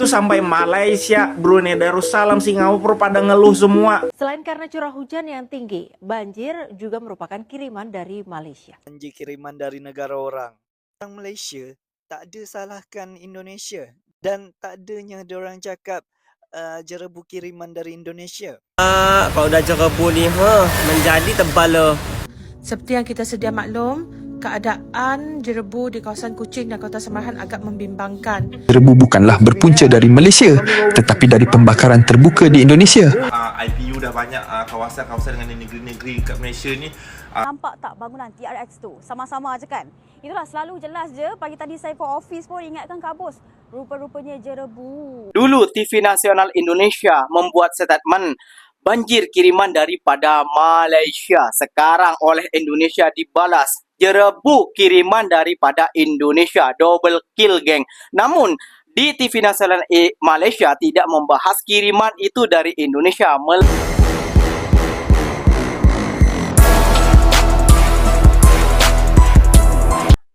sampai Malaysia, Brunei Darussalam, Singapura pada ngeluh semua. Selain karena curah hujan yang tinggi, banjir juga merupakan kiriman dari Malaysia. Banjir kiriman dari negara orang. Orang Malaysia tak ada salahkan Indonesia dan tak adanya diorang cakap jerebu kiriman dari Indonesia. Kalau dah jerebu ni menjadi tebal lah. Seperti yang kita sedia maklum, keadaan jerebu di kawasan Kuching dan Kota Semarahan agak membimbangkan. Jerebu bukanlah berpunca dari Malaysia, tetapi dari pembakaran terbuka di Indonesia. IPU dah banyak kawasan-kawasan dengan negeri-negeri kat Malaysia ni. Nampak tak bangunan TRX tu? Sama-sama je kan? Itulah selalu jelas je. Pagi tadi saya ke office pun ingatkan Kak Bos. Rupa-rupanya jerebu. Dulu TV Nasional Indonesia membuat statement banjir kiriman daripada Malaysia. Sekarang oleh Indonesia dibalas jerebu kiriman daripada Indonesia. Double kill, geng. Namun di TV Nasional Malaysia tidak membahas kiriman itu dari Indonesia.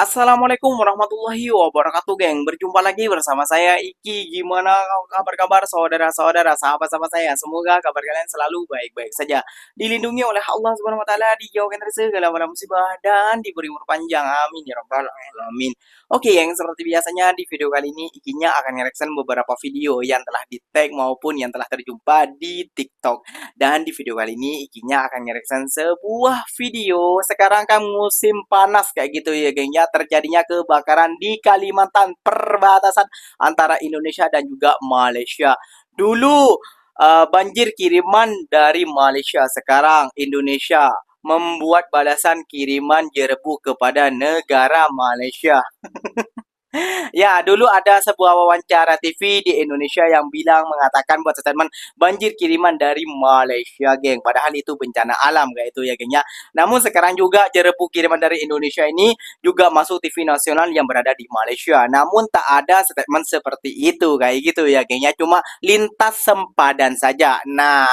Assalamualaikum warahmatullahi wabarakatuh, geng. Berjumpa lagi bersama saya Iki. Gimana kabar-kabar saudara-saudara, sahabat-sahabat saya? Semoga kabar kalian selalu baik-baik saja, dilindungi oleh Allah Subhanahu wa taala, dijauhkan dari segala macam musibah dan diberi umur panjang. Amin ya rabbal alamin. Oke, yang seperti biasanya di video kali ini Ikinya akan nge-reaction beberapa video yang telah di-tag maupun yang telah terjumpa di TikTok. Dan di video kali ini Ikinya akan nge-reaction sebuah video. Sekarang kan musim panas kayak gitu ya, geng ya. Terjadinya kebakaran di Kalimantan, perbatasan antara Indonesia dan juga Malaysia. Dulu banjir kiriman dari Malaysia, sekarang Indonesia membuat balasan kiriman jerebu kepada negara Malaysia. Ya, dulu ada sebuah wawancara TV di Indonesia yang mengatakan buat statement banjir kiriman dari Malaysia, geng. Padahal itu bencana alam kayak itu ya, geng ya. Namun sekarang juga jerebu kiriman dari Indonesia ini juga masuk TV nasional yang berada di Malaysia. Namun tak ada statement seperti itu kayak gitu ya, geng ya. Cuma lintas sempadan saja. Nah,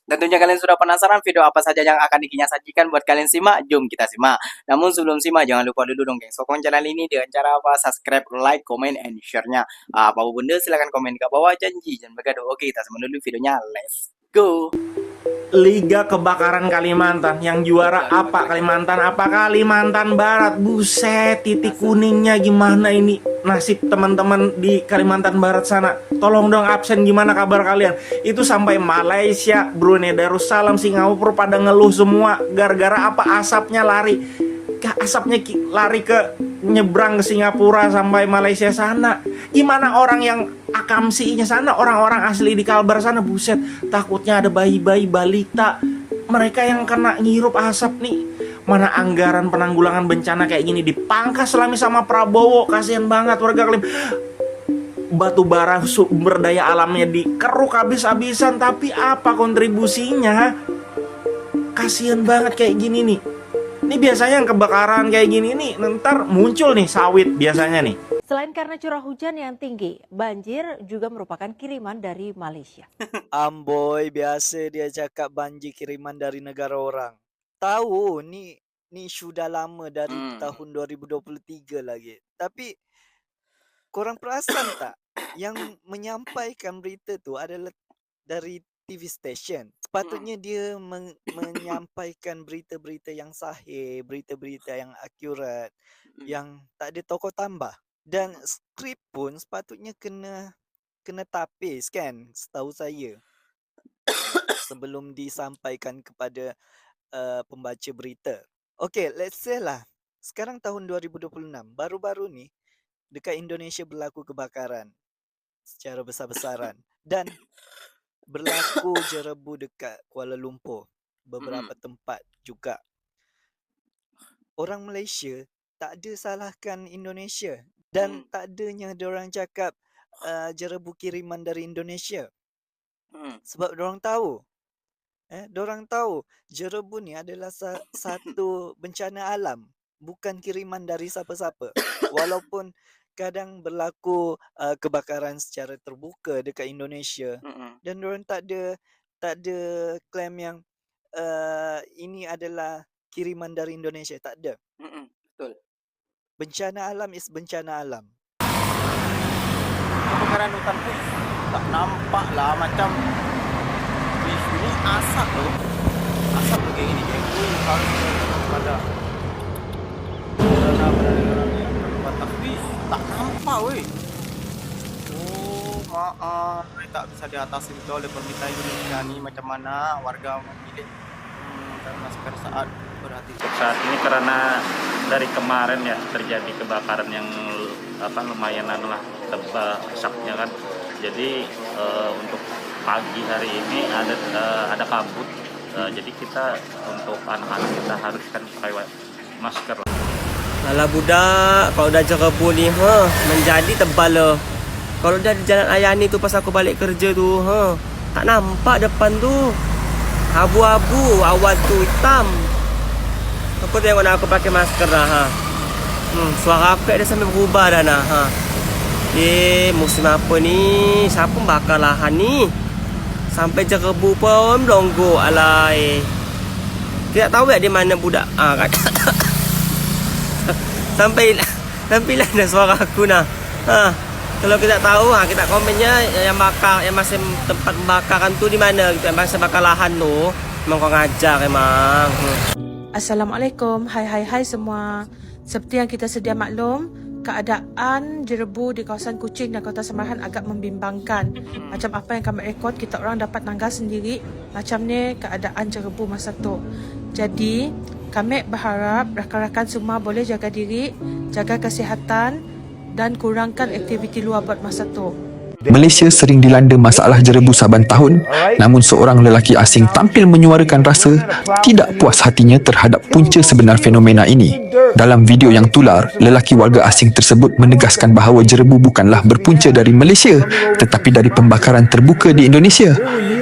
tentunya kalian sudah penasaran video apa saja yang akan Ikinya sajikan buat kalian simak. Jom kita simak. Namun sebelum simak jangan lupa dulu dong, geng, sokong channel ini dengan cara apa? Subscribe, like, comment, and share-nya. Apa benda silahkan komen ke bawah. Janji jangan begaduh. Oke, kita simak dulu videonya. Let's go. Liga Kebakaran Kalimantan, yang juara apa Kalimantan? Apa Kalimantan Barat? Buset, titik kuningnya gimana ini nasib teman-teman di Kalimantan Barat sana? Tolong dong absen, gimana kabar kalian? Itu sampai Malaysia, Brunei Darussalam, Singapura pada ngeluh semua. Gara-gara apa? Asapnya lari ke nyebrang ke Singapura sampai Malaysia sana. Gimana orang yang akamsinya sana, orang-orang asli di Kalbar sana, buset, takutnya ada bayi-bayi balita, mereka yang kena ngirup asap nih. Mana anggaran penanggulangan bencana kayak gini dipangkas selami sama Prabowo? Kasihan banget warga Kalimantan. Batu bara sumber daya alamnya dikeruk habis-habisan, tapi apa kontribusinya? Kasihan banget kayak gini nih. Ini biasanya yang kebakaran kayak gini nih, ntar muncul nih sawit biasanya nih. Selain karena curah hujan yang tinggi, banjir juga merupakan kiriman dari Malaysia. Amboy, biasa dia cakap banjir kiriman dari negara orang. Tahu ni sudah lama dari tahun 2023 lagi. Tapi korang perasan tak yang menyampaikan berita tu adalah dari TV station. Sepatutnya dia menyampaikan berita-berita yang sahih, berita-berita yang akurat, yang tak ada tokoh tambah. Dan skrip pun sepatutnya kena tapis kan, setahu saya, sebelum disampaikan kepada pembaca berita. Okay, let's say lah, sekarang tahun 2026, baru-baru ni dekat Indonesia berlaku kebakaran secara besar-besaran dan berlaku jerebu dekat Kuala Lumpur, beberapa tempat juga. Orang Malaysia tak ada salahkan Indonesia dan tak adanya diorang cakap jerebu kiriman dari Indonesia. Sebab diorang tahu jerebu ni adalah satu bencana alam, bukan kiriman dari siapa-siapa. Walaupun kadang berlaku kebakaran secara terbuka dekat Indonesia dan diorang tak ada klaim yang ini adalah kiriman dari Indonesia, tak ada. Betul. Bencana alam is bencana alam. Kebakaran hutan pun lah macam ini asap loh. Asap tuh kayak gini geng. Harus pada orangnya terbatas. Wih, tak nampak weh. Oh, maaf. Tak bisa diatasi betul oleh pemerintah Indonesia nih. Macam mana warga memilih masker saat berhati-hati. Saat ini karena dari kemarin ya terjadi kebakaran yang lumayan tebal asapnya kan. Jadi untuk pagi hari ini ada kabut. Jadi kita untuk anak-anak kita haruskan pakai masker. Alah budak, kalau udah jerebu ni, menjadi tebal lah. Kalau dah di Jalan Ayani tu pas aku balik kerja tu, tak nampak depan tu. Abu-abu, awan tu hitam. Aku tengok nak aku pakai masker lah, suara apek dia sampai berubah dah nah, musim apa ni? Siapa bakar lahan ni? Sampai jerebu pun melonggok, alai. Tidak tahu ya di mana budak. Kan? Sampai lah dah suara aku nah. Kalau kita tahu, kita komennya yang bakar, yang masih tempat pembakaran tu di mana? Yang masih bakar lahan tu, memang kau ngajar emang. Assalamualaikum, hai semua. Seperti yang kita sedia maklum, keadaan jerebu di kawasan Kuching dan Kota Semarahan agak membimbangkan. Macam apa yang kami rekod, kita orang dapat nangga sendiri macam ni keadaan jerebu masa tu. Jadi, kami berharap rakan-rakan semua boleh jaga diri, jaga kesihatan dan kurangkan aktiviti luar buat masa tu. Malaysia sering dilanda masalah jerebu saban tahun, namun seorang lelaki asing tampil menyuarakan rasa tidak puas hatinya terhadap punca sebenar fenomena ini. Dalam video yang tular, lelaki warga asing tersebut menegaskan bahawa jerebu bukanlah berpunca dari Malaysia, tetapi dari pembakaran terbuka di Indonesia.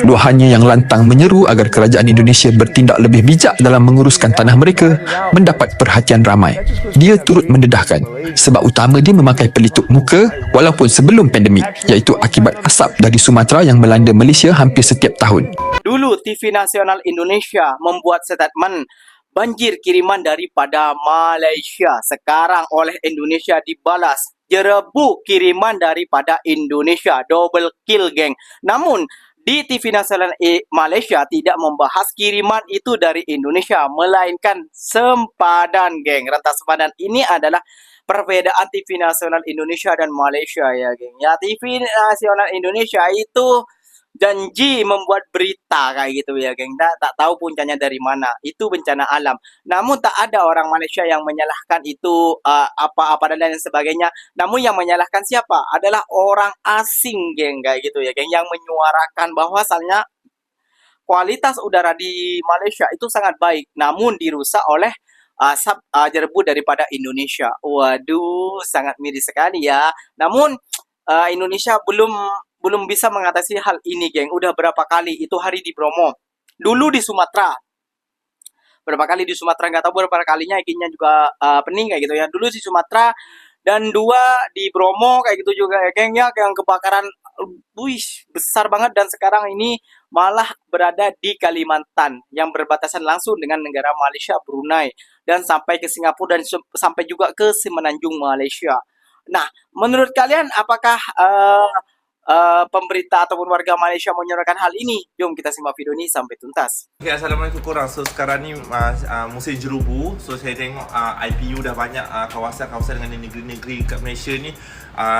Luahannya yang lantang menyeru agar kerajaan Indonesia bertindak lebih bijak dalam menguruskan tanah mereka mendapat perhatian ramai. Dia turut mendedahkan sebab utama dia memakai pelitup muka walaupun sebelum pandemik, iaitu akibat asap dari Sumatera yang melanda Malaysia hampir setiap tahun. Dulu TV Nasional Indonesia membuat statement banjir kiriman daripada Malaysia. Sekarang oleh Indonesia dibalas jerebu kiriman daripada Indonesia. Double kill geng. Namun di TV Nasional Malaysia tidak membahas kiriman itu dari Indonesia, melainkan sempadan geng. Rentas sempadan ini adalah perbedaan TV Nasional Indonesia dan Malaysia ya geng. Ya, TV Nasional Indonesia itu janji membuat berita kayak gitu ya geng. Tak tahu puncanya dari mana. Itu bencana alam. Namun tak ada orang Malaysia yang menyalahkan itu apa-apa dan lain sebagainya. Namun yang menyalahkan siapa? Adalah orang asing geng kayak gitu ya geng, yang menyuarakan bahwasannya kualitas udara di Malaysia itu sangat baik, namun dirusak oleh asap jerebu daripada Indonesia. Waduh, sangat miris sekali ya. Namun Indonesia belum bisa mengatasi hal ini geng. Udah berapa kali itu hari di Bromo. Dulu di Sumatera. Berapa kali di Sumatera, nggak tahu berapa kalinya, ikinya juga pening kayak gitu ya. Dulu di Sumatera dan 2 di Bromo kayak gitu juga ya geng ya, yang kebakaran besar banget. Dan sekarang ini malah berada di Kalimantan yang berbatasan langsung dengan negara Malaysia, Brunei, dan sampai ke Singapura dan sampai juga ke Semenanjung Malaysia. Nah, menurut kalian apakah pemerintah ataupun warga Malaysia menyuarakan hal ini? Jom kita simak video ini sampai tuntas. Okay, Assalamualaikum korang. So sekarang ni musim jerubu. So saya tengok IPU dah banyak kawasan-kawasan dengan negeri-negeri kat Malaysia ni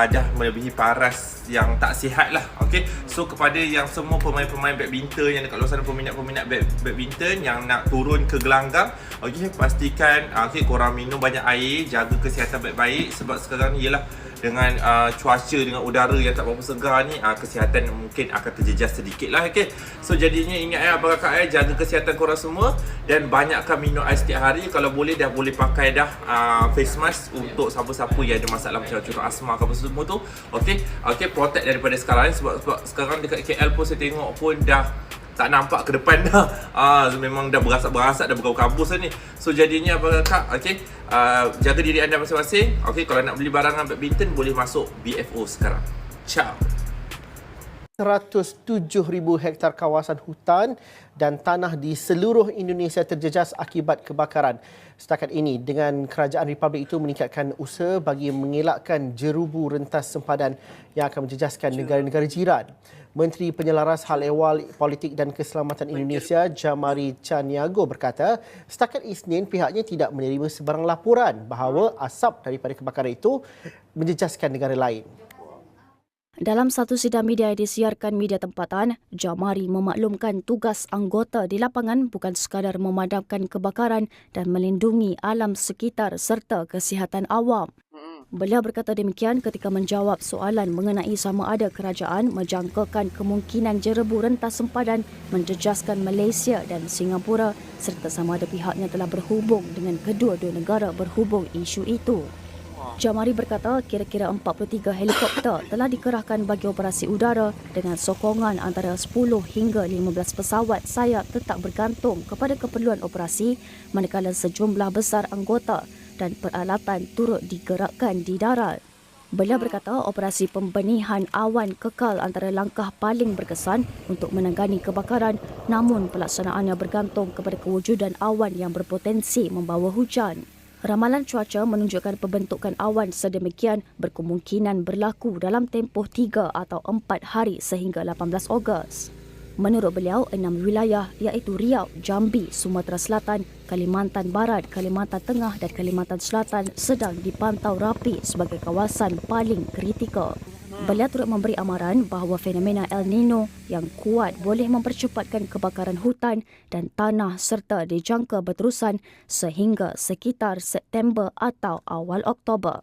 dah melebihi paras yang tak sihat lah. Okay, so kepada yang semua pemain-pemain badminton yang dekat luar sana, peminat-peminat badminton yang nak turun ke gelanggang, okay, pastikan korang minum banyak air, jaga kesihatan baik-baik. Sebab sekarang ni ialah dengan cuaca, dengan udara yang tak berapa segar ni, kesihatan mungkin akan terjejas sedikit lah. Okay, so jadinya ingat abang kakak jaga kesihatan korang semua dan banyakkan minum air setiap hari. Kalau boleh dah boleh pakai dah face mask untuk siapa-siapa yang ada masalah macam contoh asma apa semua tu. Okay, protect daripada sekarang ni. Sebab sekarang dekat KL pun saya tengok pun dah tak nampak ke depan dah. Memang dah berasak-berasak, dah berkabus ni. So jadinya abang kakak, jaga diri anda masing-masing. Okay, kalau nak beli barangan badminton boleh masuk BFO sekarang. Ciao. 107,000 hektar kawasan hutan dan tanah di seluruh Indonesia terjejas akibat kebakaran. Setakat ini, dengan Kerajaan Republik itu meningkatkan usaha bagi mengelakkan jerubu rentas sempadan yang akan menjejaskan negara-negara jiran. Menteri Penyelaras Hal Ehwal Politik dan Keselamatan Indonesia, Jamari Chaniago berkata, setakat Isnin pihaknya tidak menerima sebarang laporan bahawa asap daripada kebakaran itu menjejaskan negara lain. Dalam satu sidang media yang disiarkan media tempatan, Jamari memaklumkan tugas anggota di lapangan bukan sekadar memadamkan kebakaran dan melindungi alam sekitar serta kesihatan awam. Beliau berkata demikian ketika menjawab soalan mengenai sama ada kerajaan menjangkakan kemungkinan jerebu rentas sempadan menjejaskan Malaysia dan Singapura serta sama ada pihaknya telah berhubung dengan kedua-dua negara berhubung isu itu. Jamari berkata kira-kira 43 helikopter telah dikerahkan bagi operasi udara dengan sokongan antara 10 hingga 15 pesawat sayap tetap bergantung kepada keperluan operasi manakala sejumlah besar anggota dan peralatan turut digerakkan di darat. Beliau berkata operasi pembenihan awan kekal antara langkah paling berkesan untuk menangani kebakaran namun pelaksanaannya bergantung kepada kewujudan awan yang berpotensi membawa hujan. Ramalan cuaca menunjukkan pembentukan awan sedemikian berkemungkinan berlaku dalam tempoh 3 atau 4 hari sehingga 18 Ogos. Menurut beliau, 6 wilayah iaitu Riau, Jambi, Sumatera Selatan, Kalimantan Barat, Kalimantan Tengah dan Kalimantan Selatan sedang dipantau rapi sebagai kawasan paling kritikal. Beliau turut memberi amaran bahawa fenomena El Nino yang kuat boleh mempercepatkan kebakaran hutan dan tanah serta dijangka berterusan sehingga sekitar September atau awal Oktober.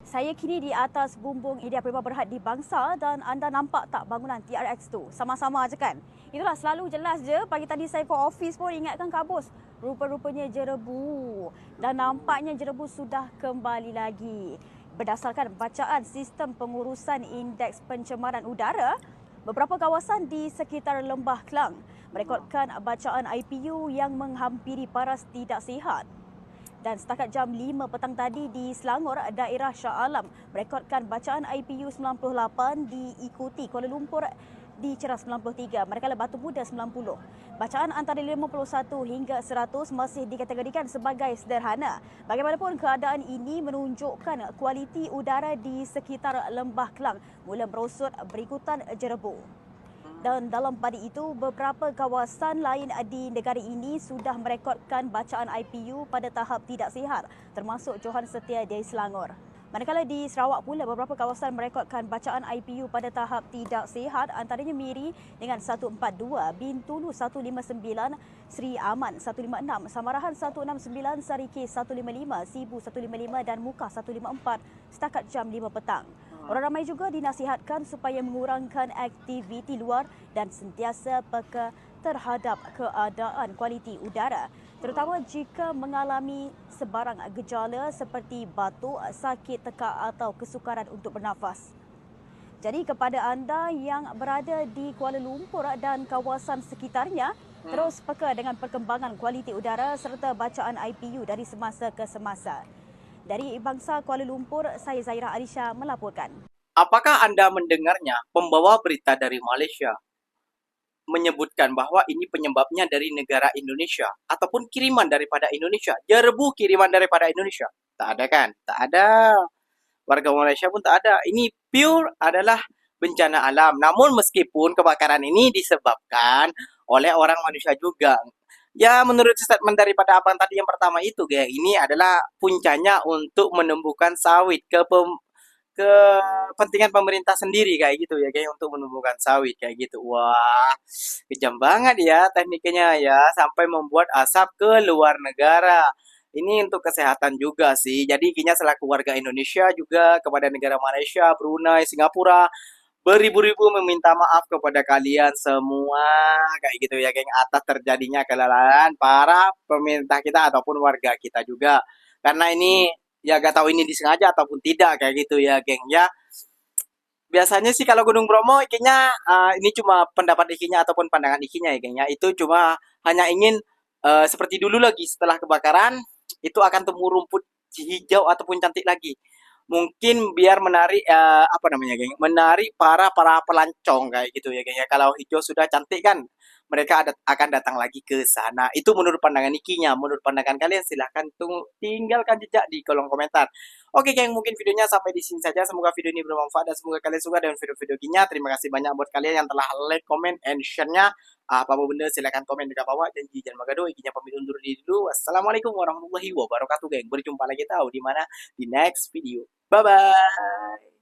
Saya kini di atas bumbung Idea Prima Berhad di Bangsa dan anda nampak tak bangunan TRX2? Sama-sama je kan? Itulah selalu jelas je. Pagi tadi saya ke office pun ingatkan Kak Bos. Rupa-rupanya jerebu. Dan nampaknya jerebu sudah kembali lagi. Berdasarkan bacaan sistem pengurusan indeks pencemaran udara, beberapa kawasan di sekitar Lembah Kelang merekodkan bacaan IPU yang menghampiri paras tidak sihat. Dan setakat jam 5 petang tadi di Selangor, daerah Shah Alam merekodkan bacaan IPU 98, diikuti Kuala Lumpur di cerah 93, manakala Batu Muda 90. Bacaan antara 51 hingga 100 masih dikategorikan sebagai sederhana. Bagaimanapun, keadaan ini menunjukkan kualiti udara di sekitar Lembah Kelang mula merosot berikutan jerebu. Dan dalam pada itu, beberapa kawasan lain di negara ini sudah merekodkan bacaan IPU pada tahap tidak sihat, termasuk Johan Setia di Selangor. Manakala di Sarawak pula, beberapa kawasan merekodkan bacaan IPU pada tahap tidak sihat, antaranya Miri dengan 142, Bintulu 159, Seri Aman 156, Samarahan 169, Sarike 155, Sibu 155 dan Muka 154 setakat jam 5 petang. Orang ramai juga dinasihatkan supaya mengurangkan aktiviti luar dan sentiasa peka terhadap keadaan kualiti udara, terutama jika mengalami sebarang gejala seperti batuk, sakit tekak atau kesukaran untuk bernafas. Jadi kepada anda yang berada di Kuala Lumpur dan kawasan sekitarnya, terus peka dengan perkembangan kualiti udara serta bacaan IPU dari semasa ke semasa. Dari Bangsa Kuala Lumpur, saya Zaira Alisha melaporkan. Apakah Anda mendengarnya pembawa berita dari Malaysia menyebutkan bahawa ini penyebabnya dari negara Indonesia ataupun kiriman daripada Indonesia? Jerebu kiriman daripada Indonesia? Tak ada kan? Tak ada. Warga Malaysia pun tak ada. Ini pure adalah bencana alam. Namun meskipun kebakaran ini disebabkan oleh orang manusia juga. Ya, menurut statement daripada abang tadi yang pertama itu, geng, ini adalah puncanya untuk menumbuhkan sawit ke kepentingan pemerintah sendiri kayak gitu ya, kayak untuk menumbuhkan sawit kayak gitu. Wah, kejam banget ya tekniknya ya, sampai membuat asap ke luar negara. Ini untuk kesehatan juga sih. Jadi kini selaku warga Indonesia juga kepada negara Malaysia, Brunei, Singapura, beribu-ribu meminta maaf kepada kalian semua kayak gitu ya, geng, atas terjadinya kelalaian para pemerintah kita ataupun warga kita juga. Karena ini ya gak tahu ini disengaja ataupun tidak kayak gitu ya, geng ya. Biasanya sih kalau Gunung Bromo ikinya ini cuma pendapat ikinya ataupun pandangan ikinya ya, geng ya. Itu cuma hanya ingin seperti dulu lagi setelah kebakaran itu akan tumbuh rumput hijau ataupun cantik lagi. mungkin biar menarik apa namanya geng, menarik para pelancong kayak gitu ya geng ya. Kalau hijau sudah cantik kan, mereka akan datang lagi ke sana. Itu menurut pandangan Nikinya. Menurut pandangan kalian silahkan tinggalkan jejak di kolom komentar. Oke geng, mungkin videonya sampai di sini saja. Semoga video ini bermanfaat dan semoga kalian suka dengan video-video Ginya. Terima kasih banyak buat kalian yang telah like, comment, and share-nya. Apa-apa benda silahkan komen di bawah. Janji jangan magadoy. Ginya pamit undur diri dulu. Wassalamualaikum warahmatullahi wabarakatuh geng. Berjumpa lagi tahu di mana di next video. Bye-bye.